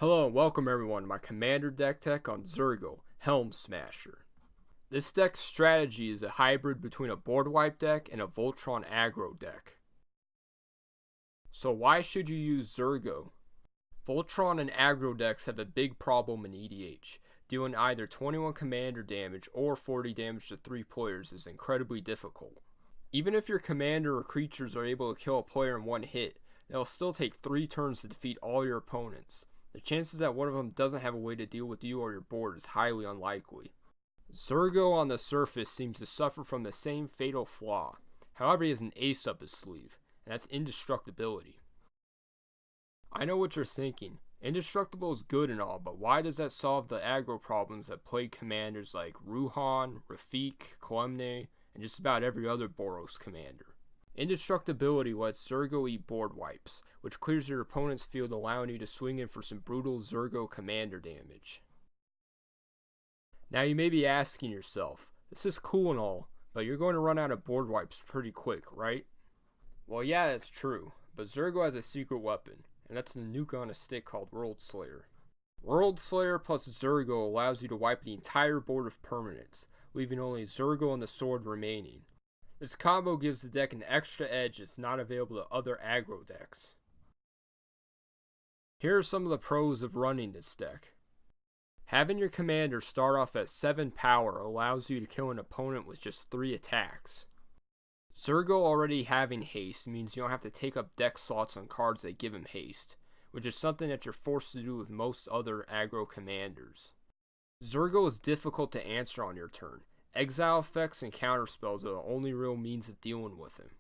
Hello and welcome everyone to my Commander deck tech on Zurgo, Helmsmasher. This deck's strategy is a hybrid between a board wipe deck and a Voltron aggro deck. So why should you use Zurgo? Voltron and aggro decks have a big problem in EDH. Dealing either 21 commander damage or 40 damage to 3 players is incredibly difficult. Even if your commander or creatures are able to kill a player in one hit, they'll still take 3 turns to defeat all your opponents. The chances that one of them doesn't have a way to deal with you or your board is highly unlikely. Zurgo on the surface seems to suffer from the same fatal flaw. However, he has an ace up his sleeve, and that's indestructibility. I know what you're thinking. Indestructible is good and all, but why does that solve the aggro problems that plague commanders like Ruhan, Rafik, Kalemne, and just about every other Boros commander? Indestructibility lets Zurgo eat board wipes, which clears your opponent's field, allowing you to swing in for some brutal Zurgo commander damage. Now you may be asking yourself, this is cool and all, but you're going to run out of board wipes pretty quick, right? Well, yeah, that's true, but Zurgo has a secret weapon, and that's the nuke on a stick called World Slayer. World Slayer plus Zurgo allows you to wipe the entire board of permanents, leaving only Zurgo and the sword remaining. This combo gives the deck an extra edge that's not available to other aggro decks. Here are some of the pros of running this deck. Having your commander start off at 7 power allows you to kill an opponent with just 3 attacks. Zurgo already having haste means you don't have to take up deck slots on cards that give him haste, which is something that you're forced to do with most other aggro commanders. Zurgo is difficult to answer on your turn. Exile effects and counterspells are the only real means of dealing with him.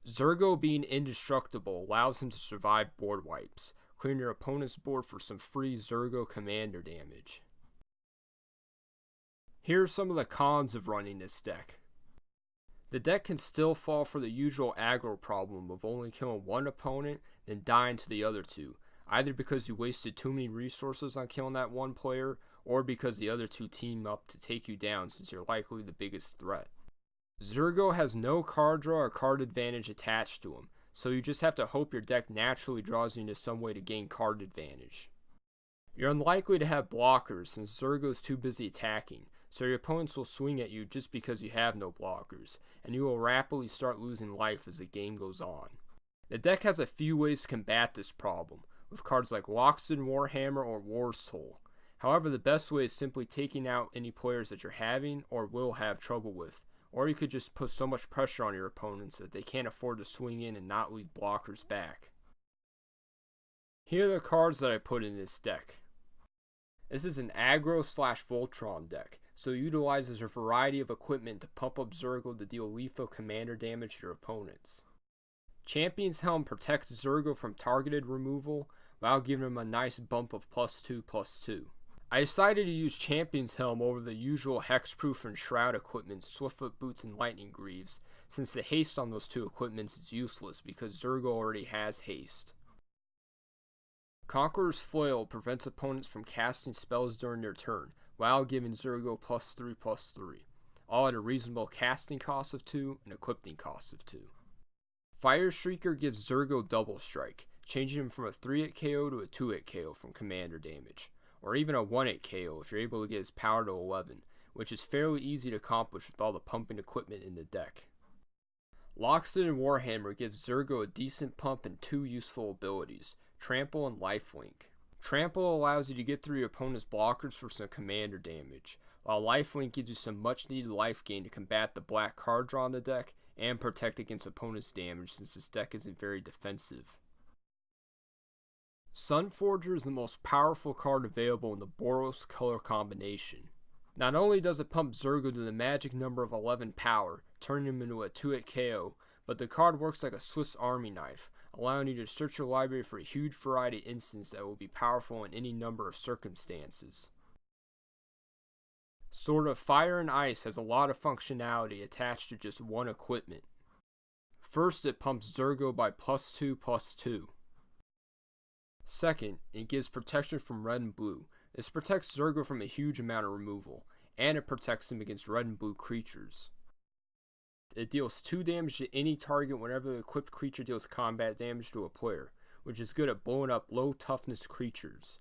Zurgo being indestructible allows him to survive board wipes, clearing your opponent's board for some free Zurgo commander damage. Here are some of the cons of running this deck. The deck can still fall for the usual aggro problem of only killing one opponent then dying to the other 2, either because you wasted too many resources on killing that one player, or because the other 2 team up to take you down since you're likely the biggest threat. Zurgo has no card draw or card advantage attached to him, so you just have to hope your deck naturally draws you into some way to gain card advantage. You're unlikely to have blockers since Zurgo's too busy attacking, so your opponents will swing at you just because you have no blockers, and you will rapidly start losing life as the game goes on. The deck has a few ways to combat this problem, with cards like Loxodon Warhammer or War's Toll. However, the best way is simply taking out any players that you're having or will have trouble with, or you could just put so much pressure on your opponents that they can't afford to swing in and not leave blockers back. Here are the cards that I put in this deck. This is an aggro / Voltron deck, so it utilizes a variety of equipment to pump up Zurgo to deal lethal commander damage to your opponents. Champion's Helm protects Zurgo from targeted removal while giving him a nice bump of +2/+2. I decided to use Champion's Helm over the usual Hexproof and Shroud equipment, Swiftfoot Boots and Lightning Greaves, since the haste on those 2 equipments is useless because Zurgo already has haste. Conqueror's Flail prevents opponents from casting spells during their turn, while giving Zurgo +3/+3, all at a reasonable casting cost of 2 and equipping cost of 2. Fire Shrieker gives Zurgo double strike, changing him from a 3-hit KO to a 2-hit KO from commander damage, or even a 1-hit KO if you're able to get his power to 11, which is fairly easy to accomplish with all the pumping equipment in the deck. Loxodon Warhammer gives Zurgo a decent pump and 2 useful abilities, Trample and Lifelink. Trample allows you to get through your opponent's blockers for some commander damage, while Lifelink gives you some much needed life gain to combat the black card draw on the deck and protect against opponent's damage since this deck isn't very defensive. Sunforger is the most powerful card available in the Boros color combination. Not only does it pump Zurgo to the magic number of 11 power, turning him into a 2-hit KO, but the card works like a Swiss Army knife, allowing you to search your library for a huge variety of instances that will be powerful in any number of circumstances. Sword of Fire and Ice has a lot of functionality attached to just one equipment. First, it pumps Zurgo by +2/+2. Second, it gives protection from red and blue. This protects Zurgo from a huge amount of removal, and it protects him against red and blue creatures. It deals 2 damage to any target whenever the equipped creature deals combat damage to a player, which is good at blowing up low toughness creatures.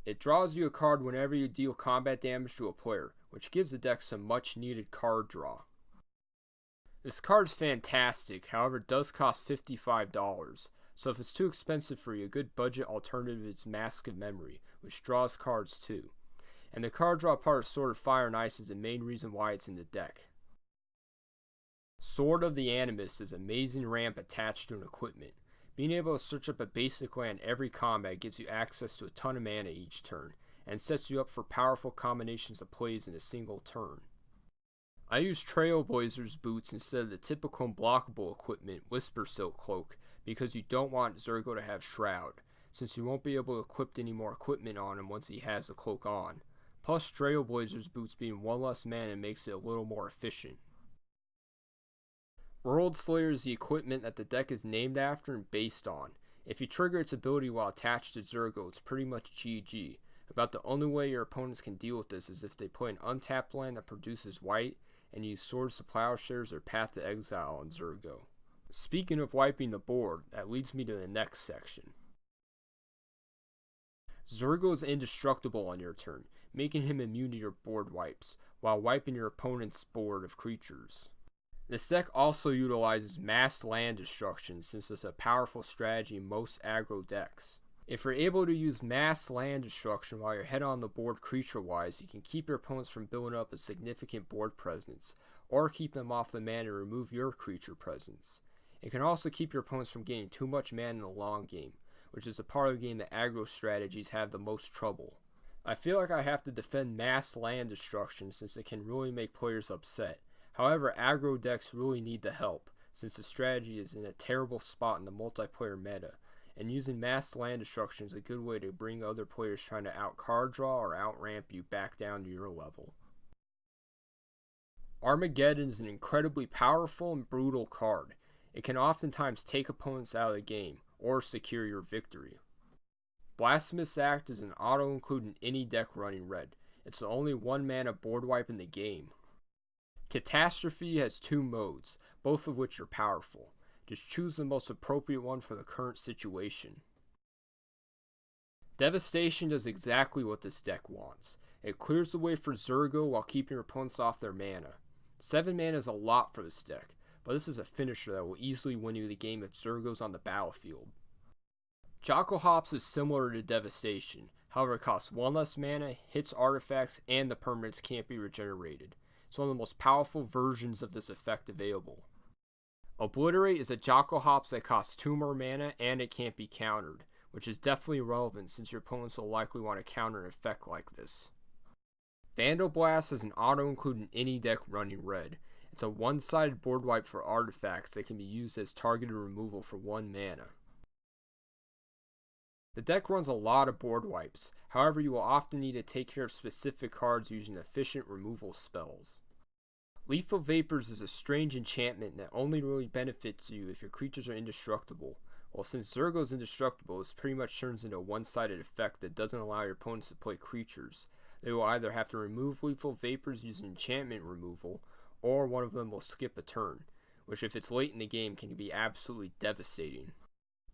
It draws you a card whenever you deal combat damage to a player, which gives the deck some much needed card draw. This card is fantastic, however it does cost $55, so if it's too expensive for you, a good budget alternative is Mask of Memory, which draws cards too. And the card draw part of Sword of Fire and Ice is the main reason why it's in the deck. Sword of the Animus is an amazing ramp attached to an equipment. Being able to search up a basic land every combat gives you access to a ton of mana each turn, and sets you up for powerful combinations of plays in a single turn. I use Trailblazer's boots instead of the typical unblockable equipment Whisper Silk Cloak because you don't want Zurgo to have Shroud, since you won't be able to equip any more equipment on him once he has the cloak on. Plus Trailblazer's boots being one less mana makes it a little more efficient. World Slayer is the equipment that the deck is named after and based on. If you trigger its ability while attached to Zurgo, it's pretty much GG. About the only way your opponents can deal with this is if they play an untapped land that produces white and use Swords to Plowshares or Path to Exile on Zurgo. Speaking of wiping the board, that leads me to the next section. Zurgo is indestructible on your turn, making him immune to your board wipes, while wiping your opponent's board of creatures. This deck also utilizes mass land destruction since it's a powerful strategy in most aggro decks. If you're able to use mass land destruction while you're head on the board creature-wise, you can keep your opponents from building up a significant board presence, or keep them off the mana and remove your creature presence. It can also keep your opponents from getting too much mana in the long game, which is a part of the game that aggro strategies have the most trouble. I feel like I have to defend mass land destruction since it can really make players upset. However, aggro decks really need the help, since the strategy is in a terrible spot in the multiplayer meta, and using mass land destruction is a good way to bring other players trying to out card draw or out ramp you back down to your level. Armageddon is an incredibly powerful and brutal card. It can oftentimes take opponents out of the game, or secure your victory. Blasphemous Act is an auto-include in any deck running red. It's the only 1 mana board wipe in the game. Catastrophe has 2 modes, both of which are powerful. Just choose the most appropriate one for the current situation. Devastation does exactly what this deck wants. It clears the way for Zurgo while keeping your opponents off their mana. 7 mana is a lot for this deck, but this is a finisher that will easily win you the game if Zurgo's on the battlefield. Jackal Hops is similar to Devastation, however it costs 1 less mana, hits artifacts, and the permanents can't be regenerated. It's one of the most powerful versions of this effect available. Obliterate is a Jackal Hops that costs 2 more mana and it can't be countered, which is definitely relevant since your opponents will likely want to counter an effect like this. Vandal Blast is an auto-include in any deck running red. It's a one-sided board wipe for artifacts that can be used as targeted removal for 1 mana. The deck runs a lot of board wipes, however you will often need to take care of specific cards using efficient removal spells. Lethal Vapors is a strange enchantment that only really benefits you if your creatures are indestructible. Well, since Zurgo's indestructible, this pretty much turns into a one-sided effect that doesn't allow your opponents to play creatures. They will either have to remove Lethal Vapors using enchantment removal, or one of them will skip a turn, which if it's late in the game can be absolutely devastating.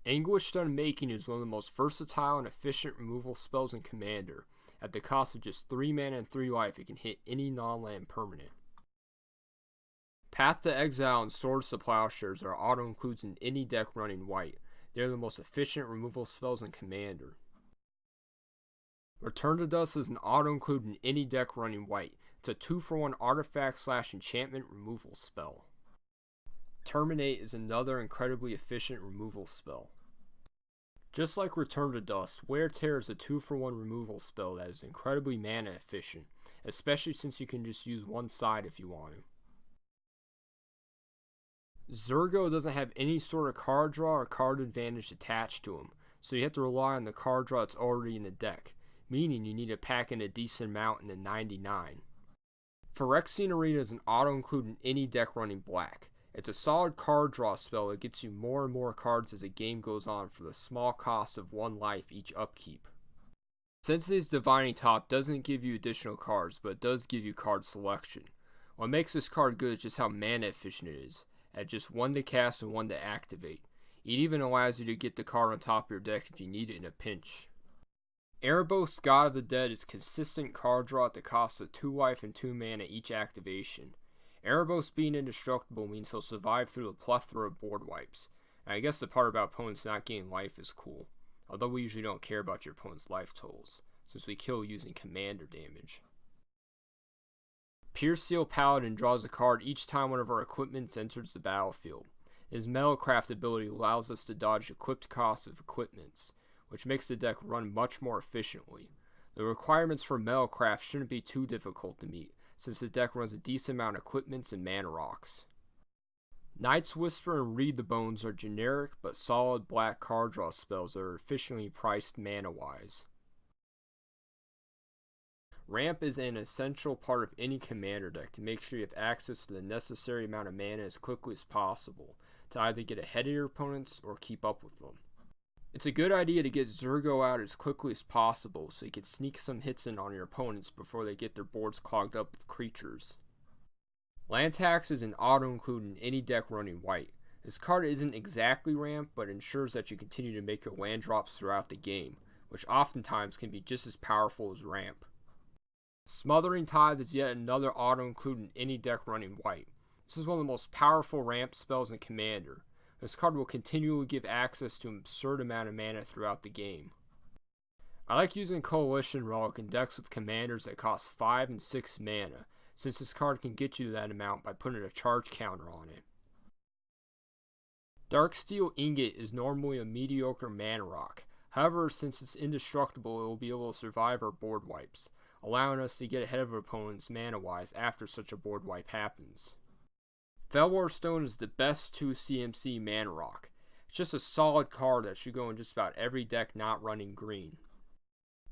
Anguished Unmaking is one of the most versatile and efficient removal spells in Commander. At the cost of just 3 mana and 3 life, it can hit any non-land permanent. Path to Exile and Swords to Plowshares are auto-includes in any deck running white. They are the most efficient removal spells in Commander. Return to Dust is an auto-include in any deck running white. It's a 2-for-1 artifact/enchantment removal spell. Terminate is another incredibly efficient removal spell. Just like Return to Dust, Wear Tear is a 2-for-1 removal spell that is incredibly mana efficient, especially since you can just use one side if you want to. Zurgo doesn't have any sort of card draw or card advantage attached to him, so you have to rely on the card draw that's already in the deck, meaning you need to pack in a decent amount in the 99. Phyrexian Arena is an auto-include in any deck running black. It's a solid card draw spell that gets you more and more cards as the game goes on for the small cost of 1 life each upkeep. Sensei's Divining Top doesn't give you additional cards, but it does give you card selection. What makes this card good is just how mana efficient it is, at just 1 to cast and 1 to activate. It even allows you to get the card on top of your deck if you need it in a pinch. Erebos, God of the Dead is consistent card draw at the cost of 2 life and 2 mana each activation. Erebos being indestructible means he'll survive through the plethora of board wipes. And I guess the part about opponents not gaining life is cool, although we usually don't care about your opponent's life totals, since we kill using commander damage. Pierce Seal Paladin draws a card each time one of our equipments enters the battlefield. His Metalcraft ability allows us to dodge equipped costs of equipments, which makes the deck run much more efficiently. The requirements for Metalcraft shouldn't be too difficult to meet, since the deck runs a decent amount of equipments and mana rocks. Night's Whisper and Read the Bones are generic but solid black card draw spells that are efficiently priced mana-wise. Ramp is an essential part of any commander deck to make sure you have access to the necessary amount of mana as quickly as possible to either get ahead of your opponents or keep up with them. It's a good idea to get Zurgo out as quickly as possible so you can sneak some hits in on your opponents before they get their boards clogged up with creatures. Land Tax is an auto-include in any deck running white. This card isn't exactly ramp, but ensures that you continue to make your land drops throughout the game, which oftentimes can be just as powerful as ramp. Smothering Tithe is yet another auto-include in any deck running white. This is one of the most powerful ramp spells in Commander. This card will continually give access to an absurd amount of mana throughout the game. I like using Coalition Relic in decks with commanders that cost 5 and 6 mana, since this card can get you that amount by putting a charge counter on it. Darksteel Ingot is normally a mediocre mana rock. However, since it's indestructible, it will be able to survive our board wipes, allowing us to get ahead of our opponents mana-wise after such a board wipe happens. Felwar Stone is the best 2 CMC mana rock. It's just a solid card that should go in just about every deck not running green.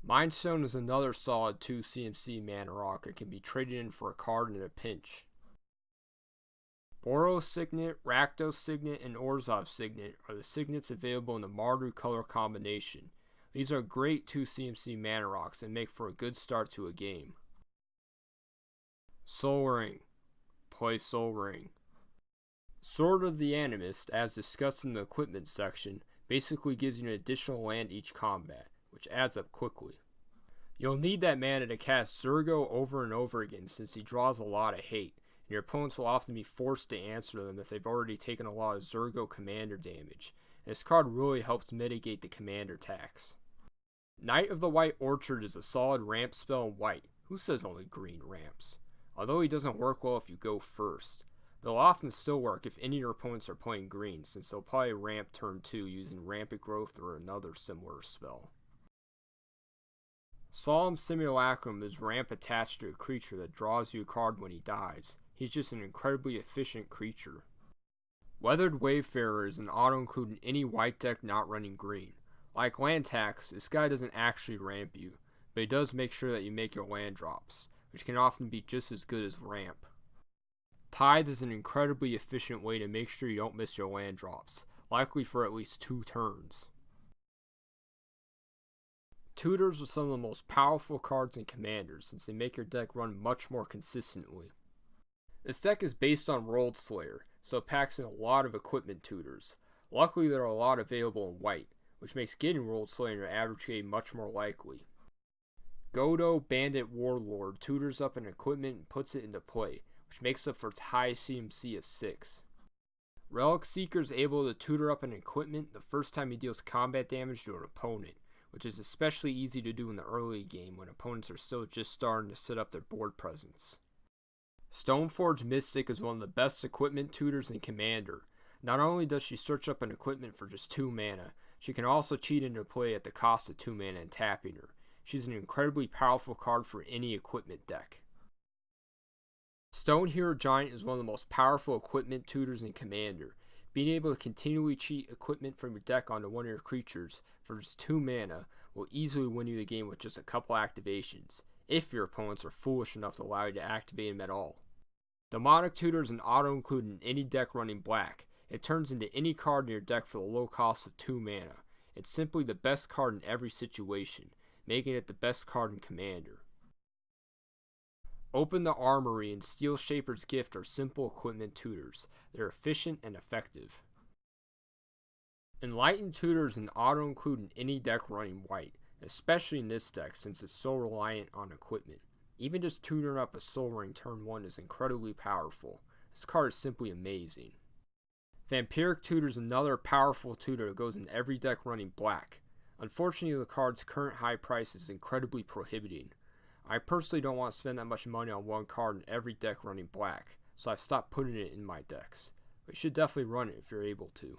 Mind Stone is another solid 2 CMC mana rock that can be traded in for a card in a pinch. Boros Signet, Rakdos Signet, and Orzhov Signet are the signets available in the Mardu color combination. These are great 2 CMC mana rocks and make for a good start to a game. Sol Ring. Play Sol Ring. Sword of the Animist, as discussed in the equipment section, basically gives you an additional land each combat, which adds up quickly. You'll need that mana to cast Zurgo over and over again since he draws a lot of hate, and your opponents will often be forced to answer them if they've already taken a lot of Zurgo commander damage, and this card really helps mitigate the commander tax. Knight of the White Orchard is a solid ramp spell in white. Who says only green ramps? Although he doesn't work well if you go first. They'll often still work if any of your opponents are playing green, since they'll probably ramp turn 2 using Rampant Growth or another similar spell. Solemn Simulacrum is ramp attached to a creature that draws you a card when he dies. He's just an incredibly efficient creature. Weathered Wayfarer is an auto-include in any white deck not running green. Like Land Tax, this guy doesn't actually ramp you, but he does make sure that you make your land drops, which can often be just as good as ramp. Tithe is an incredibly efficient way to make sure you don't miss your land drops, likely for at least 2 turns. Tutors are some of the most powerful cards in Commanders since they make your deck run much more consistently. This deck is based on World Slayer, so it packs in a lot of equipment tutors. Luckily there are a lot available in white, which makes getting World Slayer in your average game much more likely. Godo Bandit Warlord tutors up an equipment and puts it into play, which makes up for its high CMC of 6. Relic Seeker is able to tutor up an equipment the first time he deals combat damage to an opponent, which is especially easy to do in the early game when opponents are still just starting to set up their board presence. Stoneforge Mystic is one of the best equipment tutors in Commander. Not only does she search up an equipment for just 2 mana, she can also cheat into play at the cost of 2 mana and tapping her. She's an incredibly powerful card for any equipment deck. Stone Hero Giant is one of the most powerful equipment tutors in Commander. Being able to continually cheat equipment from your deck onto one of your creatures for just 2 mana will easily win you the game with just a couple activations, if your opponents are foolish enough to allow you to activate him at all. Demonic Tutor is an auto-include in any deck running black. It turns into any card in your deck for the low cost of 2 mana. It's simply the best card in every situation, making it the best card in Commander. Open the Armory and Steel Shaper's Gift are simple equipment tutors. They're efficient and effective. Enlightened Tutor is an auto-include in any deck running white. especially in this deck since it's so reliant on equipment. Even just tutoring up a Soul Ring turn 1 is incredibly powerful. This card is simply amazing. Vampiric Tutor is another powerful tutor that goes in every deck running black. Unfortunately, the card's current high price is incredibly prohibiting. I personally don't want to spend that much money on one card in every deck running black, so I've stopped putting it in my decks. But you should definitely run it if you're able to.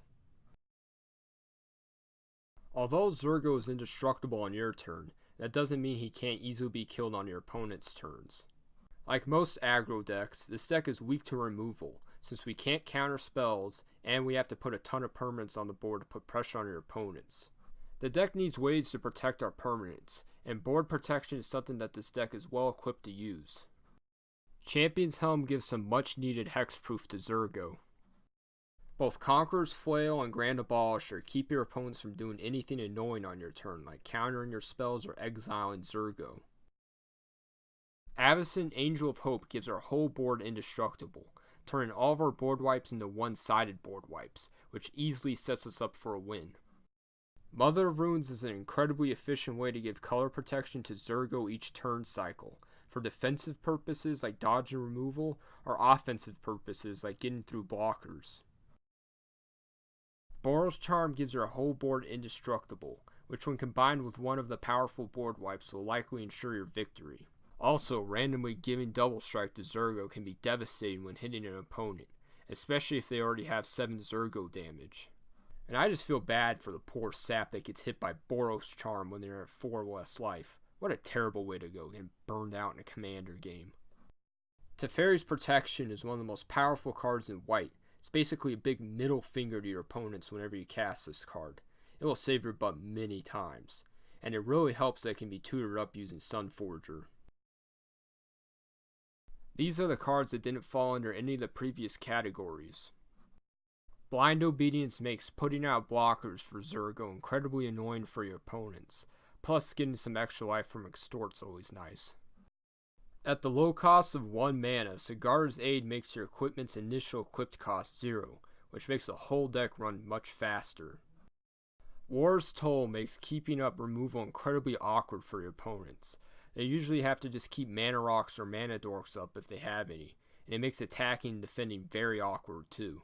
Although Zurgo is indestructible on your turn, that doesn't mean he can't easily be killed on your opponent's turns. Like most aggro decks, this deck is weak to removal, since we can't counter spells, and we have to put a ton of permanents on the board to put pressure on your opponents. The deck needs ways to protect our permanents, and board protection is something that this deck is well equipped to use. Champion's Helm gives some much needed hexproof to Zurgo. Both Conqueror's Flail and Grand Abolisher keep your opponents from doing anything annoying on your turn, like countering your spells or exiling Zurgo. Avacyn Angel of Hope gives our whole board indestructible, turning all of our board wipes into one-sided board wipes, which easily sets us up for a win. Mother of Runes is an incredibly efficient way to give color protection to Zurgo each turn cycle, for defensive purposes like dodge and removal, or offensive purposes like getting through blockers. Boral's Charm gives your whole board indestructible, which when combined with one of the powerful board wipes will likely ensure your victory. Also, randomly giving Double Strike to Zurgo can be devastating when hitting an opponent, especially if they already have 7 Zurgo damage. And I just feel bad for the poor sap that gets hit by Boral's Charm when they're at 4 less life. What a terrible way to go, getting burned out in a commander game. Teferi's Protection is one of the most powerful cards in white. It's basically a big middle finger to your opponents whenever you cast this card. It will save your butt many times, and it really helps that it can be tutored up using Sunforger. These are the cards that didn't fall under any of the previous categories. Blind Obedience makes putting out blockers for Zurgo incredibly annoying for your opponents, plus getting some extra life from Extort's always nice. At the low cost of 1 mana, Sigar's Aid makes your equipment's initial equipped cost 0, which makes the whole deck run much faster. War's Toll makes keeping up removal incredibly awkward for your opponents. They usually have to just keep mana rocks or mana dorks up if they have any, and it makes attacking and defending very awkward too.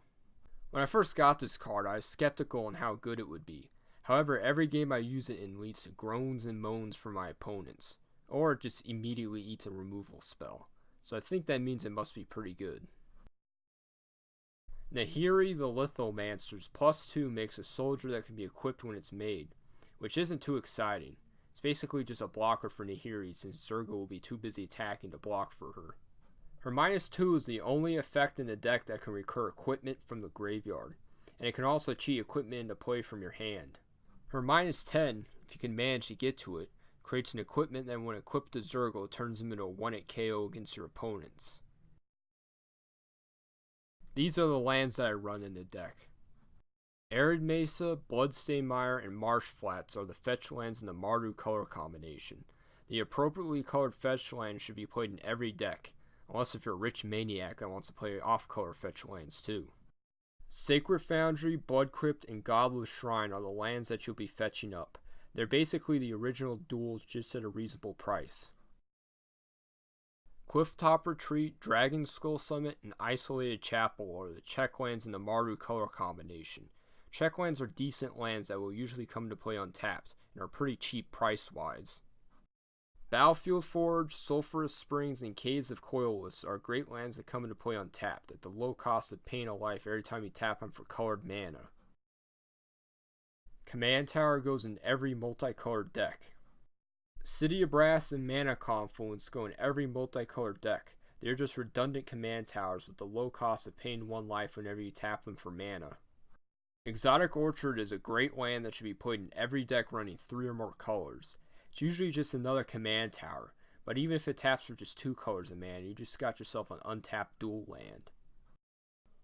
When I first got this card, I was skeptical on how good it would be. However, every game I use it in leads to groans and moans from my opponents, or it just immediately eats a removal spell, so I think that means it must be pretty good. Nahiri the Lithomancer's +2 makes a soldier that can be equipped when it's made, which isn't too exciting. It's basically just a blocker for Nahiri since Zurgo will be too busy attacking to block for her. Her -2 is the only effect in the deck that can recur equipment from the graveyard, and it can also cheat equipment into play from your hand. Her -10, if you can manage to get to it, creates an equipment that when equipped to Zurgo turns him into a 1-hit KO against your opponents. These are the lands that I run in the deck. Arid Mesa, Bloodstained Mire, and Marsh Flats are the fetch lands in the Mardu color combination. The appropriately colored fetch lands should be played in every deck, unless if you're a rich maniac that wants to play off-color fetch lands too. Sacred Foundry, Blood Crypt, and Godless Shrine are the lands that you'll be fetching up. They're basically the original duels just at a reasonable price. Clifftop Retreat, Dragon Skull Summit, and Isolated Chapel are the check lands in the Mardu color combination. Check lands are decent lands that will usually come into play untapped, and are pretty cheap price-wise. Battlefield Forge, Sulphurous Springs, and Caves of Coilless are great lands that come into play untapped at the low cost of Pain of Life every time you tap them for colored mana. Command Tower goes in every multicolored deck. City of Brass and Mana Confluence go in every multicolored deck. They're just redundant command towers with the low cost of paying 1 life whenever you tap them for mana. Exotic Orchard is a great land that should be played in every deck running 3 or more colors. It's usually just another command tower, but even if it taps for just 2 colors of mana, you just got yourself an untapped dual land.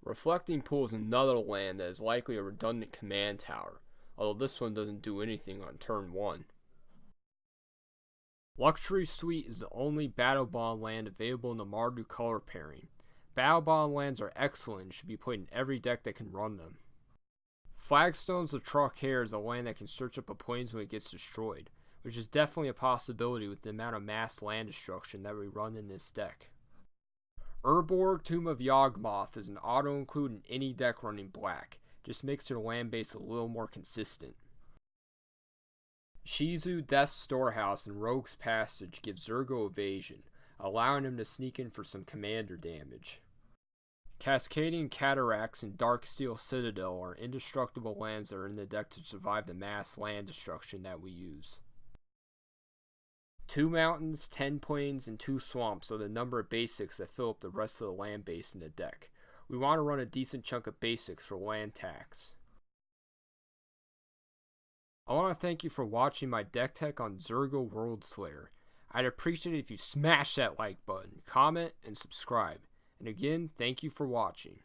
Reflecting Pool is another land that is likely a redundant command tower, although this one doesn't do anything on turn 1. Luxury Suite is the only Battle Bond land available in the Mardu color pairing. Battle Bond lands are excellent and should be played in every deck that can run them. Flagstones of Trocare is a land that can search up a plains when it gets destroyed, which is definitely a possibility with the amount of mass land destruction that we run in this deck. Urborg Tomb of Yawgmoth is an auto-include in any deck running black, just makes your land base a little more consistent. Shizu Death's Storehouse and Rogue's Passage give Zurgo evasion, allowing him to sneak in for some commander damage. Cascading Cataracts and Darksteel Citadel are indestructible lands that are in the deck to survive the mass land destruction that we use. 2 mountains, 10 plains, and 2 swamps are the number of basics that fill up the rest of the land base in the deck. We want to run a decent chunk of basics for land tax. I want to thank you for watching my deck tech on Zurgo Worldslayer. I'd appreciate it if you smash that like button, comment, and subscribe. And again, thank you for watching.